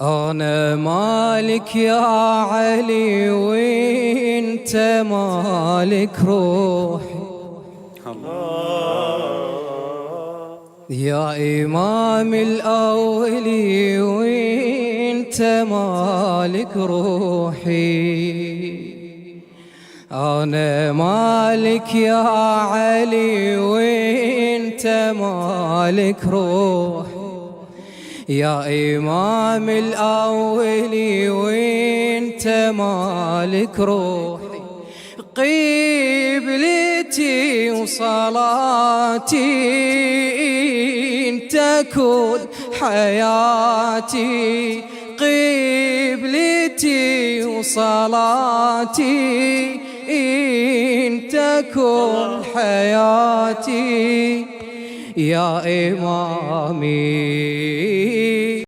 أنا مالك يا علي وانت مالك روحي، يا إمام الأولي وانت مالك روحي. أنا مالك يا علي وانت مالك روحي، يا إمام الأولي وانت مالك روحي. قبلتي وصلاتي انت كل حياتي، قبلتي وصلاتي انت كل حياتي، يا إمامي